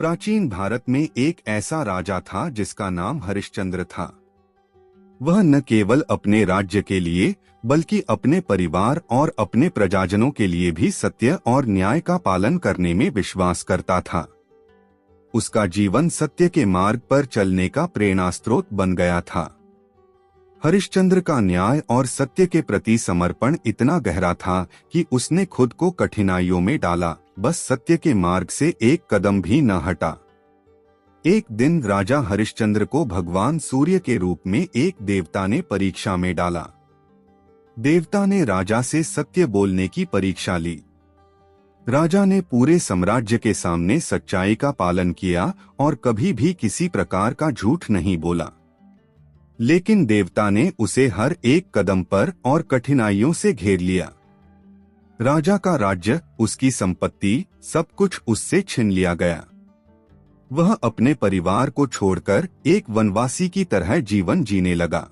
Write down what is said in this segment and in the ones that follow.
प्राचीन भारत में एक ऐसा राजा था जिसका नाम हरिश्चंद्र था। वह न केवल अपने राज्य के लिए बल्कि अपने परिवार और अपने प्रजाजनों के लिए भी सत्य और न्याय का पालन करने में विश्वास करता था। उसका जीवन सत्य के मार्ग पर चलने का प्रेरणास्त्रोत बन गया था। हरिश्चंद्र का न्याय और सत्य के प्रति समर्पण इतना गहरा था कि उसने खुद को कठिनाइयों में डाला, बस सत्य के मार्ग से एक कदम भी न हटा। एक दिन राजा हरिश्चंद्र को भगवान सूर्य के रूप में एक देवता ने परीक्षा में डाला। देवता ने राजा से सत्य बोलने की परीक्षा ली। राजा ने पूरे साम्राज्य के सामने सच्चाई का पालन किया और कभी भी किसी प्रकार का झूठ नहीं बोला। लेकिन देवता ने उसे हर एक कदम पर और कठिनाइयों से घेर लिया। राजा का राज्य, उसकी संपत्ति, सब कुछ उससे छीन लिया गया। वह अपने परिवार को छोड़कर एक वनवासी की तरह जीवन जीने लगा।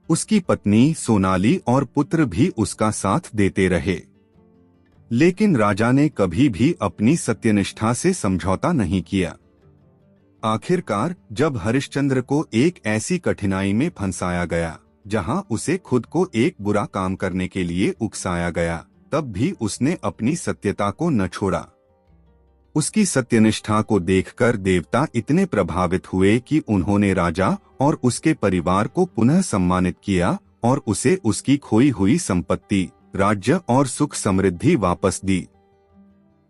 उसकी पत्नी सोनाली और पुत्र भी उसका साथ देते रहे। लेकिन राजा ने कभी भी अपनी सत्यनिष्ठा से समझौता नहीं किया। आखिरकार जब हरिश्चंद्र को एक ऐसी कठिनाई में फंसाया गया जहां उसे खुद को एक बुरा काम करने के लिए उकसाया गया, तब भी उसने अपनी सत्यता को न छोड़ा। उसकी सत्यनिष्ठा को देखकर देवता इतने प्रभावित हुए कि उन्होंने राजा और उसके परिवार को पुनः सम्मानित किया और उसे उसकी खोई हुई संपत्ति, राज्य और सुख समृद्धि वापस दी।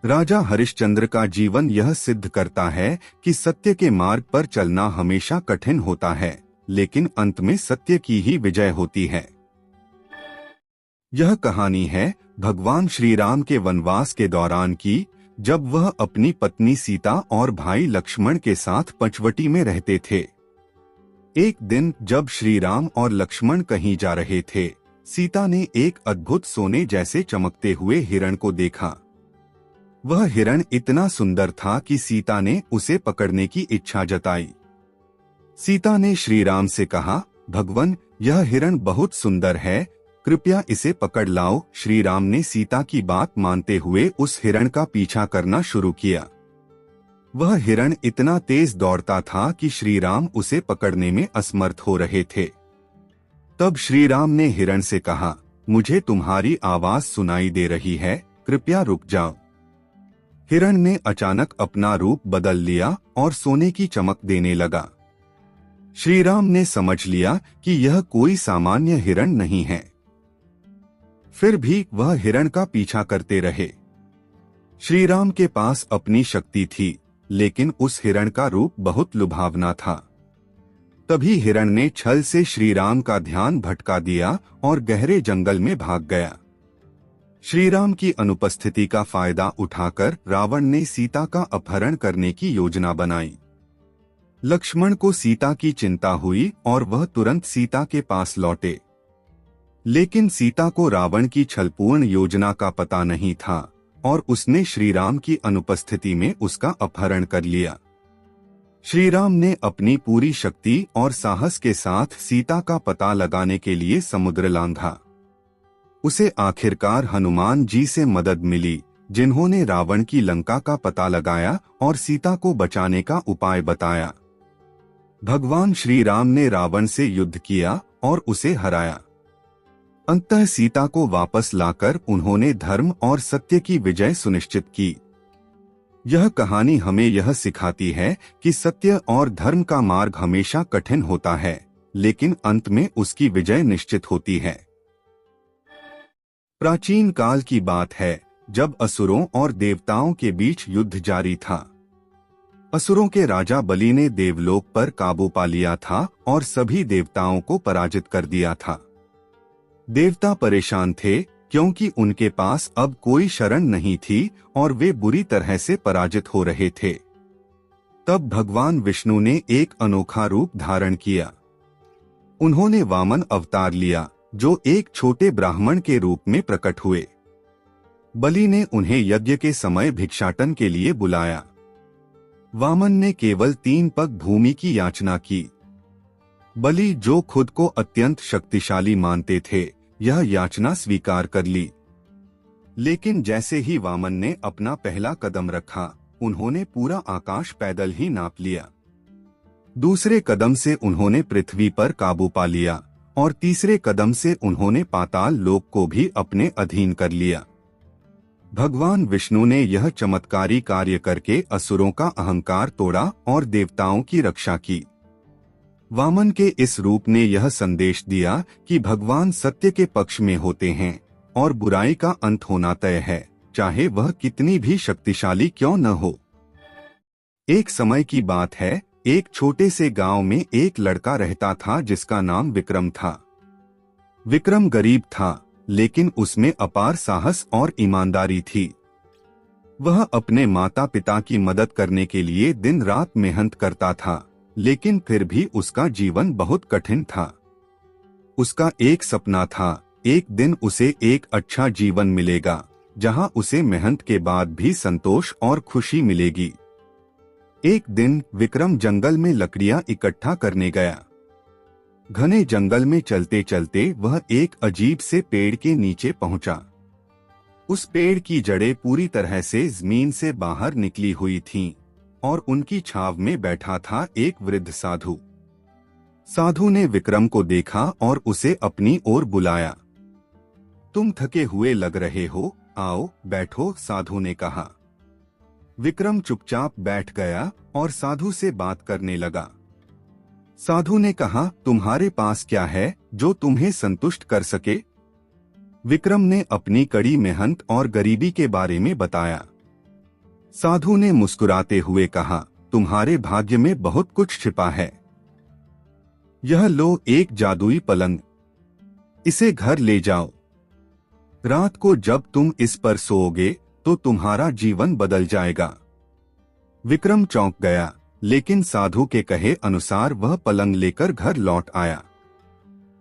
राजा हरिश्चंद्र का जीवन यह सिद्ध करता है कि सत्य के मार्ग पर चलना हमेशा कठिन होता है, लेकिन अंत में सत्य की ही विजय होती है। यह कहानी है भगवान श्री राम के वनवास के दौरान की, जब वह अपनी पत्नी सीता और भाई लक्ष्मण के साथ पंचवटी में रहते थे। एक दिन जब श्री राम और लक्ष्मण कहीं जा रहे थे, सीता ने एक अद्भुत सोने जैसे चमकते हुए हिरण को देखा। वह हिरण इतना सुंदर था कि सीता ने उसे पकड़ने की इच्छा जताई। सीता ने श्री राम से कहा, भगवन, यह हिरण बहुत सुंदर है, कृपया इसे पकड़ लाओ। श्री राम ने सीता की बात मानते हुए उस हिरण का पीछा करना शुरू किया। वह हिरण इतना तेज दौड़ता था कि श्री राम उसे पकड़ने में असमर्थ हो रहे थे। तब श्री राम ने हिरण से कहा, मुझे तुम्हारी आवाज सुनाई दे रही है, कृपया रुक जाओ। हिरण ने अचानक अपना रूप बदल लिया और सोने की चमक देने लगा। श्री राम ने समझ लिया कि यह कोई सामान्य हिरण नहीं है। फिर भी वह हिरण का पीछा करते रहे। श्री राम के पास अपनी शक्ति थी, लेकिन उस हिरण का रूप बहुत लुभावना था। तभी हिरण ने छल से श्री राम का ध्यान भटका दिया और गहरे जंगल में भाग गया। श्री राम की अनुपस्थिति का फायदा उठाकर रावण ने सीता का अपहरण करने की योजना बनाई। लक्ष्मण को सीता की चिंता हुई और वह तुरंत सीता के पास लौटे। लेकिन सीता को रावण की छलपूर्ण योजना का पता नहीं था और उसने श्री राम की अनुपस्थिति में उसका अपहरण कर लिया। श्री राम ने अपनी पूरी शक्ति और साहस के साथ सीता का पता लगाने के लिए समुद्र लांघा। उसे आखिरकार हनुमान जी से मदद मिली, जिन्होंने रावण की लंका का पता लगाया और सीता को बचाने का उपाय बताया। भगवान श्री राम ने रावण से युद्ध किया और उसे हराया। अंततः सीता को वापस लाकर उन्होंने धर्म और सत्य की विजय सुनिश्चित की। यह कहानी हमें यह सिखाती है कि सत्य और धर्म का मार्ग हमेशा कठिन होता है, लेकिन अंत में उसकी विजय निश्चित होती है। प्राचीन काल की बात है, जब असुरों और देवताओं के बीच युद्ध जारी था। असुरों के राजा बलि ने देवलोक पर काबू पा लिया था और सभी देवताओं को पराजित कर दिया था। देवता परेशान थे क्योंकि उनके पास अब कोई शरण नहीं थी और वे बुरी तरह से पराजित हो रहे थे। तब भगवान विष्णु ने एक अनोखा रूप धारण किया। उन्होंने वामन अवतार लिया, जो एक छोटे ब्राह्मण के रूप में प्रकट हुए। बलि ने उन्हें यज्ञ के समय भिक्षाटन के लिए बुलाया। वामन ने केवल 3 पग भूमि की याचना की। बलि, जो खुद को अत्यंत शक्तिशाली मानते थे, यह याचना स्वीकार कर ली। लेकिन जैसे ही वामन ने अपना पहला कदम रखा, उन्होंने पूरा आकाश पैदल ही नाप लिया। दूसरे कदम से उन्होंने पृथ्वी पर काबू पा लिया और तीसरे कदम से उन्होंने पाताल लोक को भी अपने अधीन कर लिया। भगवान विष्णु ने यह चमत्कारी कार्य करके असुरों का अहंकार तोड़ा और देवताओं की रक्षा की। वामन के इस रूप ने यह संदेश दिया कि भगवान सत्य के पक्ष में होते हैं और बुराई का अंत होना तय है, चाहे वह कितनी भी शक्तिशाली क्यों न हो। एक समय की बात है, एक छोटे से गांव में एक लड़का रहता था जिसका नाम विक्रम था। विक्रम गरीब था, लेकिन उसमें अपार साहस और ईमानदारी थी। वह अपने माता पिता की मदद करने के लिए दिन रात मेहनत करता था, लेकिन फिर भी उसका जीवन बहुत कठिन था। उसका एक सपना था, एक दिन उसे एक अच्छा जीवन मिलेगा जहां उसे मेहनत के बाद भी संतोष और खुशी मिलेगी। एक दिन विक्रम जंगल में लकड़ियां इकट्ठा करने गया। घने जंगल में चलते चलते वह एक अजीब से पेड़ के नीचे पहुंचा। उस पेड़ की जड़ें पूरी तरह से जमीन से बाहर निकली हुई थीं और उनकी छाव में बैठा था एक वृद्ध साधु। साधु ने विक्रम को देखा और उसे अपनी ओर बुलाया। तुम थके हुए लग रहे हो, आओ बैठो, साधु ने कहा। विक्रम चुपचाप बैठ गया और साधु से बात करने लगा। साधु ने कहा, तुम्हारे पास क्या है जो तुम्हें संतुष्ट कर सके? विक्रम ने अपनी कड़ी मेहनत और गरीबी के बारे में बताया। साधु ने मुस्कुराते हुए कहा, तुम्हारे भाग्य में बहुत कुछ छिपा है। यह लो एक जादुई पलंग, इसे घर ले जाओ। रात को जब तुम इस पर सोओगे तो तुम्हारा जीवन बदल जाएगा। विक्रम चौंक गया, लेकिन साधु के कहे अनुसार वह पलंग लेकर घर लौट आया।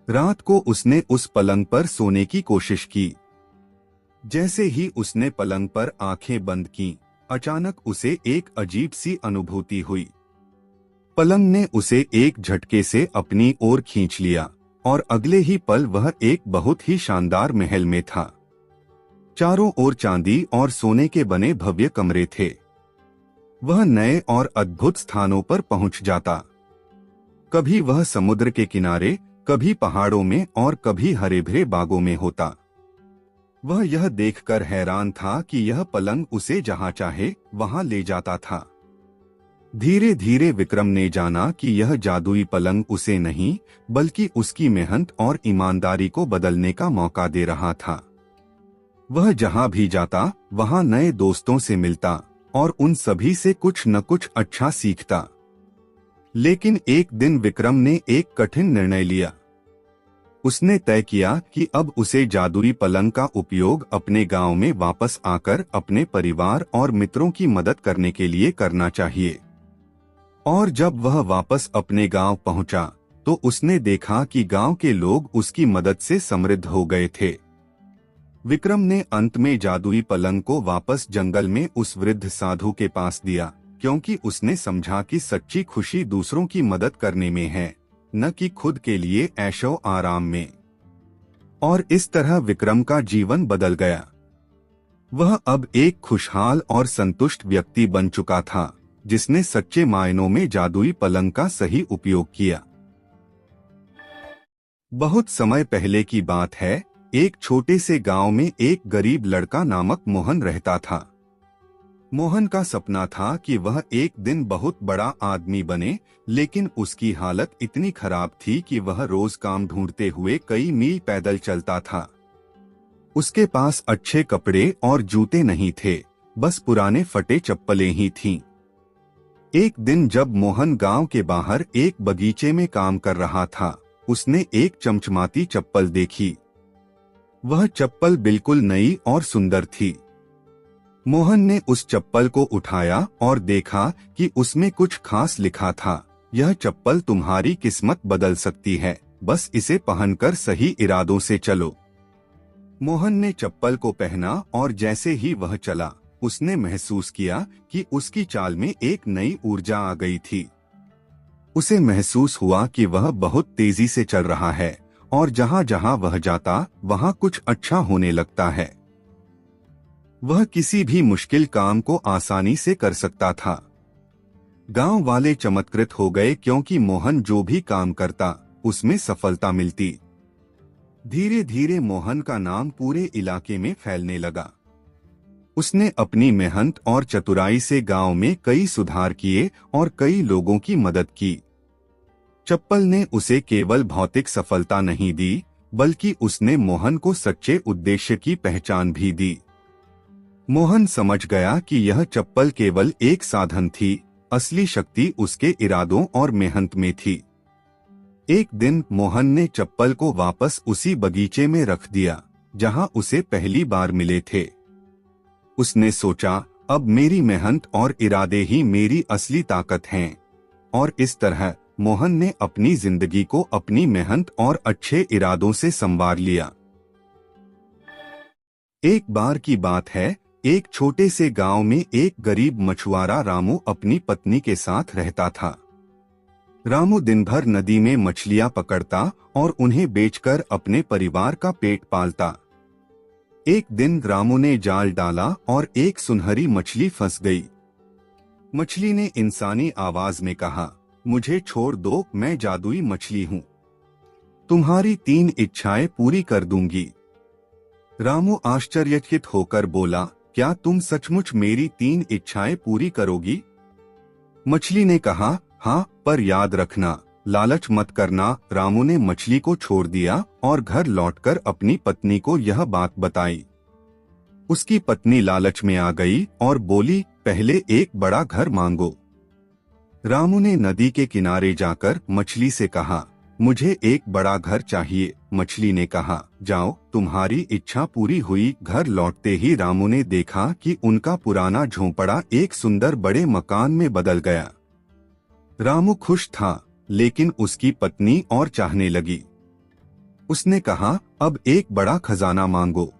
रात को उसने उस पलंग पर सोने की कोशिश की। जैसे ही उसने पलंग पर आंखें बंद की, अचानक उसे एक अजीब सी अनुभूति हुई। पलंग ने उसे एक झटके से अपनी ओर खींच लिया और अगले ही पल वह एक बहुत ही शानदार महल में था। चारों ओर चांदी और सोने के बने भव्य कमरे थे। वह नए और अद्भुत स्थानों पर पहुंच जाता। कभी वह समुद्र के किनारे, कभी पहाड़ों में और कभी हरे भरे बागों में होता। वह यह देखकर हैरान था कि यह पलंग उसे जहां चाहे वहां ले जाता था। धीरे धीरे विक्रम ने जाना कि यह जादुई पलंग उसे नहीं, बल्कि उसकी मेहनत और ईमानदारी को बदलने का मौका दे रहा था। वह जहां भी जाता वहां नए दोस्तों से मिलता और उन सभी से कुछ न कुछ अच्छा सीखता। लेकिन एक दिन विक्रम ने एक कठिन निर्णय लिया। उसने तय किया कि अब उसे जादुई पलंग का उपयोग अपने गांव में वापस आकर अपने परिवार और मित्रों की मदद करने के लिए करना चाहिए। और जब वह वापस अपने गांव पहुंचा तो उसने देखा कि गांव के लोग उसकी मदद से समृद्ध हो गए थे। विक्रम ने अंत में जादुई पलंग को वापस जंगल में उस वृद्ध साधु के पास दिया, क्योंकि उसने समझा कि सच्ची खुशी दूसरों की मदद करने में है, न कि खुद के लिए ऐशो आराम में। और इस तरह विक्रम का जीवन बदल गया। वह अब एक खुशहाल और संतुष्ट व्यक्ति बन चुका था, जिसने सच्चे मायनों में जादुई पलंग का सही उपयोग किया। बहुत समय पहले की बात है, एक छोटे से गांव में एक गरीब लड़का नामक मोहन रहता था। मोहन का सपना था कि वह एक दिन बहुत बड़ा आदमी बने, लेकिन उसकी हालत इतनी खराब थी कि वह रोज काम ढूंढते हुए कई मील पैदल चलता था। उसके पास अच्छे कपड़े और जूते नहीं थे, बस पुराने फटे चप्पलें ही थीं। एक दिन जब मोहन गांव के बाहर एक बगीचे में काम कर रहा था, उसने एक चमचमाती चप्पल देखी। वह चप्पल बिल्कुल नई और सुंदर थी। मोहन ने उस चप्पल को उठाया और देखा कि उसमें कुछ खास लिखा था, यह चप्पल तुम्हारी किस्मत बदल सकती है, बस इसे पहनकर सही इरादों से चलो। मोहन ने चप्पल को पहना और जैसे ही वह चला, उसने महसूस किया कि उसकी चाल में एक नई ऊर्जा आ गई थी। उसे महसूस हुआ कि वह बहुत तेजी से चल रहा है और जहां जहां वह जाता वहां कुछ अच्छा होने लगता है। वह किसी भी मुश्किल काम को आसानी से कर सकता था। गांव वाले चमत्कृत हो गए क्योंकि मोहन जो भी काम करता उसमें सफलता मिलती। धीरे धीरे मोहन का नाम पूरे इलाके में फैलने लगा। उसने अपनी मेहनत और चतुराई से गांव में कई सुधार किए और कई लोगों की मदद की। चप्पल ने उसे केवल भौतिक सफलता नहीं दी, बल्कि उसने मोहन को सच्चे उद्देश्य की पहचान भी दी। मोहन समझ गया कि यह चप्पल केवल एक साधन थी, असली शक्ति उसके इरादों और मेहनत में थी। एक दिन मोहन ने चप्पल को वापस उसी बगीचे में रख दिया जहां उसे पहली बार मिले थे। उसने सोचा, अब मेरी मेहनत और इरादे ही मेरी असली ताकत हैं। और इस तरह मोहन ने अपनी जिंदगी को अपनी मेहनत और अच्छे इरादों से संवार लिया। एक बार की बात है, एक छोटे से गांव में एक गरीब मछुआरा रामू अपनी पत्नी के साथ रहता था। रामू दिन भर नदी में मछलियां पकड़ता और उन्हें बेचकर अपने परिवार का पेट पालता। एक दिन रामू ने जाल डाला और एक सुनहरी मछली फंस गई। मछली ने इंसानी आवाज में कहा, मुझे छोड़ दो, मैं जादुई मछली हूँ। तुम्हारी 3 इच्छाएं पूरी कर दूंगी। रामू आश्चर्यचकित होकर बोला, क्या तुम सचमुच मेरी 3 इच्छाएं पूरी करोगी? मछली ने कहा, हाँ, पर याद रखना, लालच मत करना। रामू ने मछली को छोड़ दिया और घर लौटकर अपनी पत्नी को यह बात बताई। उसकी पत्नी लालच में आ गई और बोली, पहले एक बड़ा घर मांगो। रामू ने नदी के किनारे जाकर मछली से कहा, मुझे एक बड़ा घर चाहिए। मछली ने कहा, जाओ, तुम्हारी इच्छा पूरी हुई। घर लौटते ही रामू ने देखा कि उनका पुराना झोंपड़ा एक सुंदर बड़े मकान में बदल गया। रामू खुश था, लेकिन उसकी पत्नी और चाहने लगी। उसने कहा, अब एक बड़ा खजाना मांगो।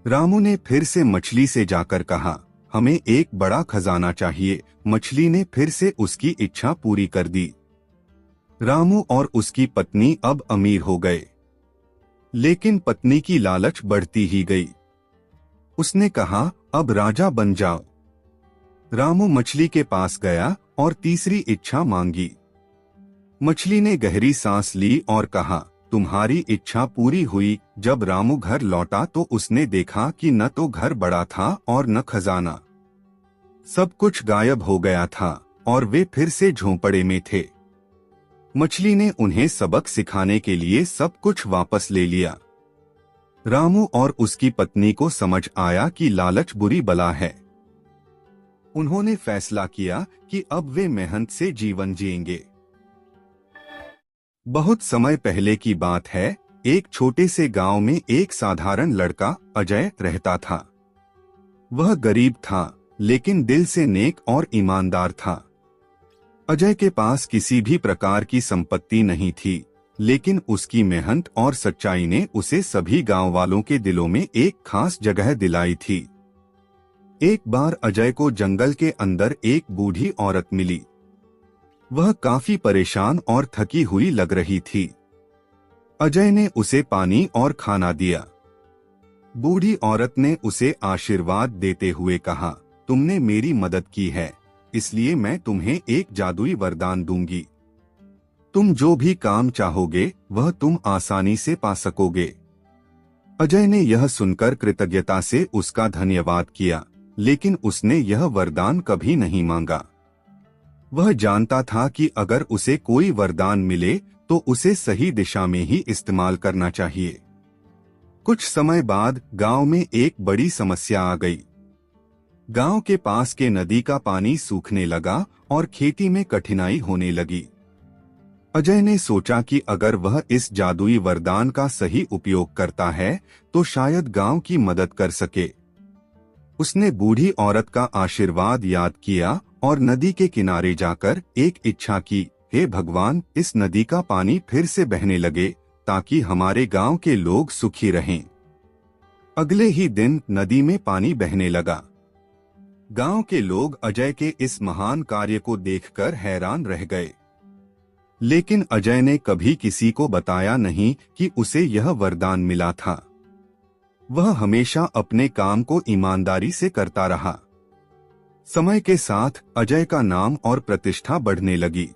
रामू ने फिर से मछली से जाकर कहा, हमें एक बड़ा खजाना चाहिए। मछली ने फिर से उसकी इच्छा पूरी कर दी। रामू और उसकी पत्नी अब अमीर हो गए, लेकिन पत्नी की लालच बढ़ती ही गई। उसने कहा, अब राजा बन जाओ। रामू मछली के पास गया और तीसरी इच्छा मांगी। मछली ने गहरी सांस ली और कहा, तुम्हारी इच्छा पूरी हुई। जब रामू घर लौटा तो उसने देखा कि न तो घर बड़ा था और न खजाना। सब कुछ गायब हो गया था और वे फिर से झोंपड़े में थे। मछली ने उन्हें सबक सिखाने के लिए सब कुछ वापस ले लिया। रामू और उसकी पत्नी को समझ आया कि लालच बुरी बला है। उन्होंने फैसला किया कि अब वे मेहनत से जीवन जिएंगे। बहुत समय पहले की बात है, एक छोटे से गांव में एक साधारण लड़का अजय रहता था। वह गरीब था, लेकिन दिल से नेक और ईमानदार था। अजय के पास किसी भी प्रकार की संपत्ति नहीं थी, लेकिन उसकी मेहनत और सच्चाई ने उसे सभी गांव वालों के दिलों में एक खास जगह दिलाई थी। एक बार अजय को जंगल के अंदर एक बूढ़ी औरत मिली। वह काफी परेशान और थकी हुई लग रही थी। अजय ने उसे पानी और खाना दिया। बूढ़ी औरत ने उसे आशीर्वाद देते हुए कहा, तुमने मेरी मदद की है, इसलिए मैं तुम्हें एक जादुई वरदान दूंगी। तुम जो भी काम चाहोगे वह तुम आसानी से पा सकोगे। अजय ने यह सुनकर कृतज्ञता से उसका धन्यवाद किया, लेकिन उसने यह वरदान कभी नहीं मांगा। वह जानता था कि अगर उसे कोई वरदान मिले तो उसे सही दिशा में ही इस्तेमाल करना चाहिए। कुछ समय बाद गांव में एक बड़ी समस्या आ गई। गांव के पास के नदी का पानी सूखने लगा और खेती में कठिनाई होने लगी। अजय ने सोचा कि अगर वह इस जादुई वरदान का सही उपयोग करता है तो शायद गांव की मदद कर सके। उसने बूढ़ी औरत का आशीर्वाद याद किया और नदी के किनारे जाकर एक इच्छा की, हे भगवान, इस नदी का पानी फिर से बहने लगे ताकि हमारे गांव के लोग सुखी रहें। अगले ही दिन नदी में पानी बहने लगा। गांव के लोग अजय के इस महान कार्य को देखकर हैरान रह गए, लेकिन अजय ने कभी किसी को बताया नहीं कि उसे यह वरदान मिला था। वह हमेशा अपने काम को ईमानदारी से करता रहा। समय के साथ अजय का नाम और प्रतिष्ठा बढ़ने लगी।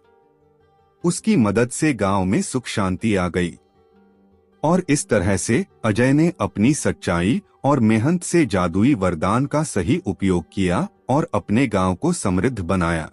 उसकी मदद से गांव में सुख शांति आ गई और इस तरह से अजय ने अपनी सच्चाई और मेहनत से जादुई वरदान का सही उपयोग किया और अपने गांव को समृद्ध बनाया।